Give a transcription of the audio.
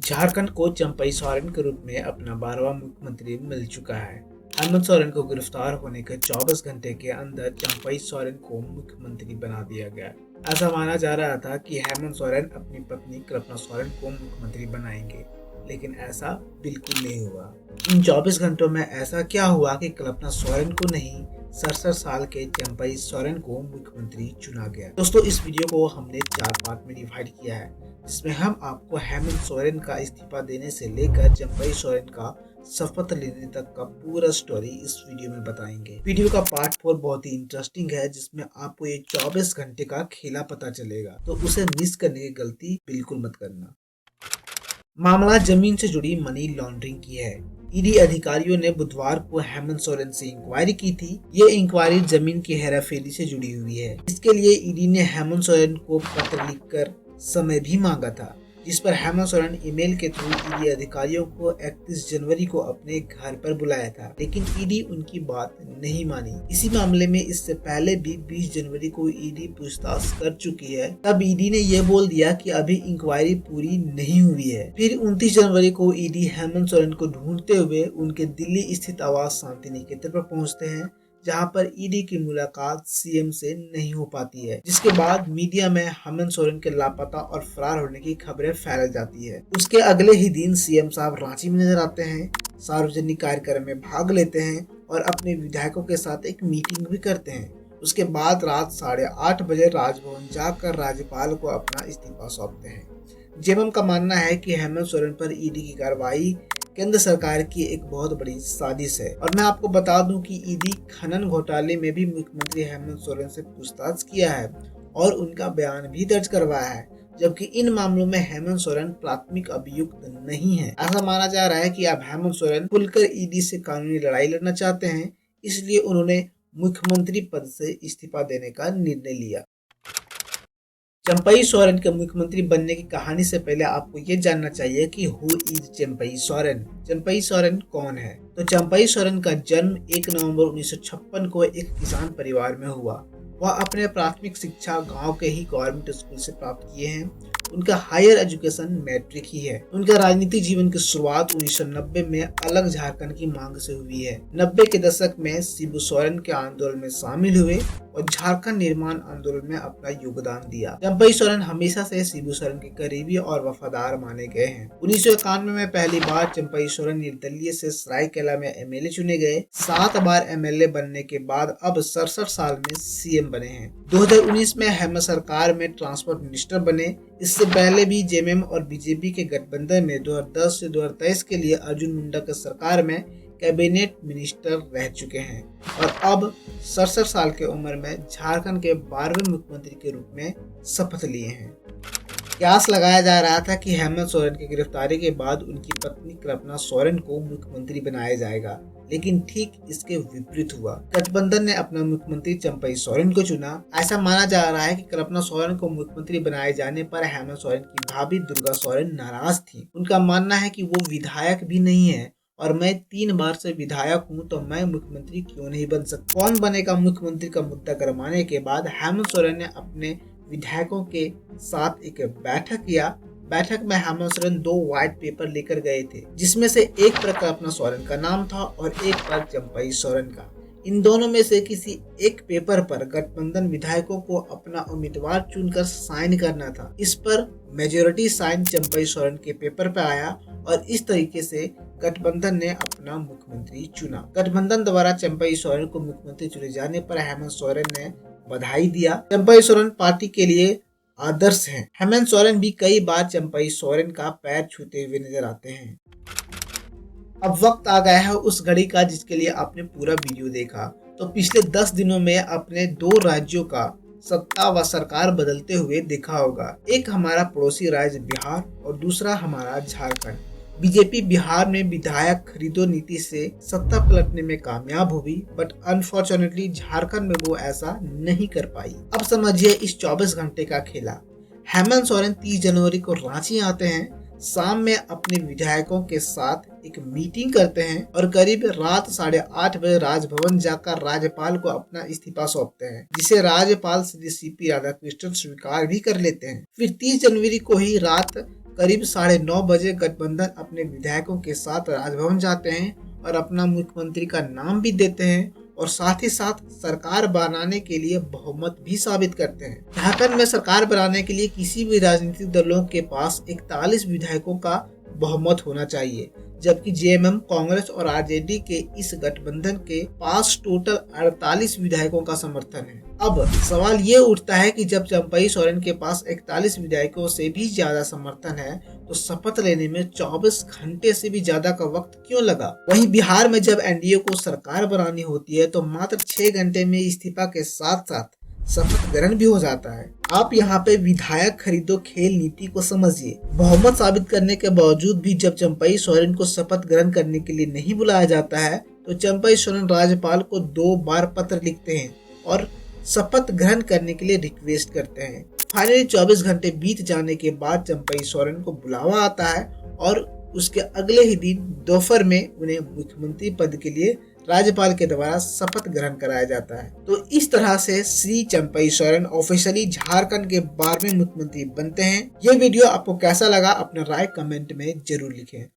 झारखंड को चंपई सोरेन के रूप में अपना 12वां मुख्यमंत्री मिल चुका है। हेमंत सोरेन को गिरफ्तार होने के 24 घंटे के अंदर चंपई सोरेन को मुख्यमंत्री बना दिया गया। ऐसा माना जा रहा था कि हेमंत सोरेन अपनी पत्नी कल्पना सोरेन को मुख्यमंत्री बनाएंगे, लेकिन ऐसा बिल्कुल नहीं हुआ। इन 24 घंटों में ऐसा क्या हुआ कि कल्पना सोरेन को नहीं, 67 साल के चंपई सोरेन को मुख्यमंत्री चुना गया। दोस्तों, इस वीडियो को हमने 4 पार्ट में डिवाइड किया है, जिसमें हम आपको हेमंत सोरेन का इस्तीफा देने से लेकर चंपई सोरेन का शपथ लेने तक का पूरा स्टोरी इस वीडियो में बताएंगे। वीडियो का पार्ट 4 बहुत ही इंटरेस्टिंग है, जिसमें आपको ये 24 घंटे का खेला पता चलेगा, तो उसे मिस करने की गलती बिल्कुल मत करना। मामला जमीन से जुड़ी मनी लॉन्ड्रिंग की है। ईडी अधिकारियों ने बुधवार को हेमंत सोरेन से इंक्वायरी की थी। ये इंक्वायरी जमीन की हेराफेरी से जुड़ी हुई है। इसके लिए ईडी ने हेमंत सोरेन को पत्र लिखकर समय भी मांगा था, जिस पर हेमंत सोरेन ईमेल के थ्रू ईडी अधिकारियों को 31 जनवरी को अपने घर पर बुलाया था, लेकिन ईडी उनकी बात नहीं मानी। इसी मामले में इससे पहले भी 20 जनवरी को ईडी पूछताछ कर चुकी है। तब ईडी ने यह बोल दिया कि अभी इंक्वायरी पूरी नहीं हुई है। फिर 29 जनवरी को ईडी हेमंत सोरेन को ढूंढते हुए उनके दिल्ली स्थित आवास शांति निकेतन पर पहुंचते हैं, जहां पर ईडी की मुलाकात सीएम से नहीं हो पाती है, जिसके बाद मीडिया में हेमंत सोरेन के लापता और फरार होने की खबरें फैल जाती है। उसके अगले ही दिन सीएम साहब रांची में नजर आते हैं, सार्वजनिक कार्यक्रम में भाग लेते हैं और अपने विधायकों के साथ एक मीटिंग भी करते हैं। उसके बाद रात 8:30 बजे राजभवन जाकर राज्यपाल को अपना इस्तीफा सौंपते हैं। जेएमएम का मानना है कि हेमंत सोरेन पर ईडी की कार्रवाई केंद्र सरकार की एक बहुत बड़ी साजिश है। और मैं आपको बता दूं कि ईडी खनन घोटाले में भी मुख्यमंत्री हेमंत सोरेन से पूछताछ किया है और उनका बयान भी दर्ज करवाया है, जबकि इन मामलों में हेमंत सोरेन प्राथमिक अभियुक्त नहीं है। ऐसा माना जा रहा है कि अब हेमंत सोरेन खुलकर ईडी से कानूनी लड़ाई लड़ना चाहते हैं, इसलिए उन्होंने मुख्यमंत्री पद से इस्तीफा देने का निर्णय लिया। चंपई सोरेन के मुख्यमंत्री बनने की कहानी से पहले आपको ये जानना चाहिए कि हु इज चंपई सोरेन। चंपई सोरेन कौन है? तो चंपई सोरेन का जन्म 1 नवंबर 1956 को एक किसान परिवार में हुआ। वह अपने प्राथमिक शिक्षा गांव के ही गवर्नमेंट स्कूल से प्राप्त किए हैं। उनका हायर एजुकेशन मैट्रिक ही है। उनका राजनीतिक जीवन की शुरुआत 1990 में अलग झारखंड की मांग से हुई है। 90 के दशक में शिबू सोरेन के आंदोलन में शामिल हुए और झारखंड निर्माण आंदोलन में अपना योगदान दिया। चंपई सोरेन हमेशा से शिबू सोरेन के करीबी और वफादार माने गए हैं। 1991 में पहली बार चंपई सोरेन निर्दलीय से सरायकेला में एमएलए चुने गए। 7 बार एमएलए बनने के बाद अब 67 साल में सीएम बने हैं। 2019 में हेमंत सरकार में ट्रांसपोर्ट मिनिस्टर बने। इससे पहले भी जेएमएम और बीजेपी के गठबंधन में 2010 से 2023 के लिए अर्जुन मुंडा के सरकार में कैबिनेट मिनिस्टर रह चुके हैं और अब 67 साल की उम्र में झारखंड के 12वें मुख्यमंत्री के रूप में शपथ लिए हैं। कयास लगाया जा रहा था कि हेमंत सोरेन की गिरफ्तारी के बाद उनकी पत्नी कल्पना सोरेन को मुख्यमंत्री बनाया जाएगा, लेकिन ठीक इसके विपरीत हुआ। गठबंधन ने अपना मुख्यमंत्री चंपई सोरेन को चुना। ऐसा माना जा रहा है कि कल्पना सोरेन को मुख्यमंत्री बनाए जाने पर हेमंत सोरेन की भाभी दुर्गा सोरेन नाराज थी। उनका मानना है कि वो विधायक भी नहीं है और मैं 3 बार से विधायक हूँ, तो मैं मुख्यमंत्री क्यों नहीं बन सकता। कौन बनेगा मुख्यमंत्री का मुद्दा गरमाने के बाद हेमंत सोरेन ने अपने विधायकों के साथ एक बैठक किया। बैठक में हेमंत सोरेन 2 व्हाइट पेपर लेकर गए थे, जिसमें से एक पर कल्पना सोरेन का नाम था और एक पर चंपई सोरेन का। इन दोनों में से किसी एक पेपर पर गठबंधन विधायकों को अपना उम्मीदवार चुनकर साइन करना था। इस पर मेजोरिटी साइन चंपई सोरेन के पेपर पर आया और इस तरीके से गठबंधन ने अपना मुख्यमंत्री चुना। गठबंधन द्वारा चंपई सोरेन को मुख्यमंत्री चुने जाने पर हेमंत सोरेन ने बधाई दिया। चंपई सोरेन पार्टी के लिए आदर्श हैं। हेमंत सोरेन भी कई बार चंपई सोरेन का पैर छूते हुए नजर आते हैं। अब वक्त आ गया है उस घड़ी का जिसके लिए आपने पूरा वीडियो देखा। तो पिछले 10 दिनों में अपने 2 राज्यों का सत्ता व सरकार बदलते हुए देखा होगा। एक हमारा पड़ोसी राज्य बिहार और दूसरा हमारा झारखंड। बीजेपी बिहार में विधायक खरीदो नीति से सत्ता पलटने में कामयाब हुई, बट अनफॉर्चुनेटली झारखंड में वो ऐसा नहीं कर पाई। अब समझिए इस 24 घंटे का खेला। हेमंत सोरेन 30 जनवरी को रांची आते हैं, शाम में अपने विधायकों के साथ एक मीटिंग करते हैं और करीब रात 8:30 बजे राजभवन जाकर राज्यपाल को अपना इस्तीफा सौंपते हैं, जिसे राज्यपाल श्री सीपी राधाकृष्णन स्वीकार भी कर लेते हैं। फिर 30 जनवरी को ही रात करीब 9:30 बजे गठबंधन अपने विधायकों के साथ राजभवन जाते हैं और अपना मुख्यमंत्री का नाम भी देते हैं और साथ ही साथ सरकार बनाने के लिए बहुमत भी साबित करते हैं। झारखंड में सरकार बनाने के लिए किसी भी राजनीतिक दलों के पास 41 विधायकों का बहुमत होना चाहिए, जबकि जेएमएम, कांग्रेस और आरजेडी के इस गठबंधन के पास टोटल 48 विधायकों का समर्थन है। अब सवाल ये उठता है कि जब चंपई सोरेन के पास 41 विधायकों से भी ज्यादा समर्थन है तो शपथ लेने में 24 घंटे से भी ज्यादा का वक्त क्यों लगा? वहीं बिहार में जब एनडीए को सरकार बनानी होती है तो मात्र 6 घंटे में इस्तीफा के साथ साथ शपथ ग्रहण भी हो जाता है। आप यहाँ पे विधायक खरीदो खेल नीति को समझिए। बहुमत साबित करने के बावजूद भी जब चंपई सोरेन को शपथ ग्रहण करने के लिए नहीं बुलाया जाता है तो चंपई सोरेन राज्यपाल को 2 बार पत्र लिखते हैं और शपथ ग्रहण करने के लिए रिक्वेस्ट करते हैं। फाइनली 24 घंटे बीत जाने के बाद चंपई सोरेन को बुलावा आता है और उसके अगले ही दिन दोपहर में उन्हें मुख्यमंत्री पद के लिए राज्यपाल के द्वारा शपथ ग्रहण कराया जाता है। तो इस तरह से श्री चंपई सोरेन ऑफिशियली झारखंड के 12वें मुख्यमंत्री बनते हैं। ये वीडियो आपको कैसा लगा अपना राय कमेंट में जरूर लिखें।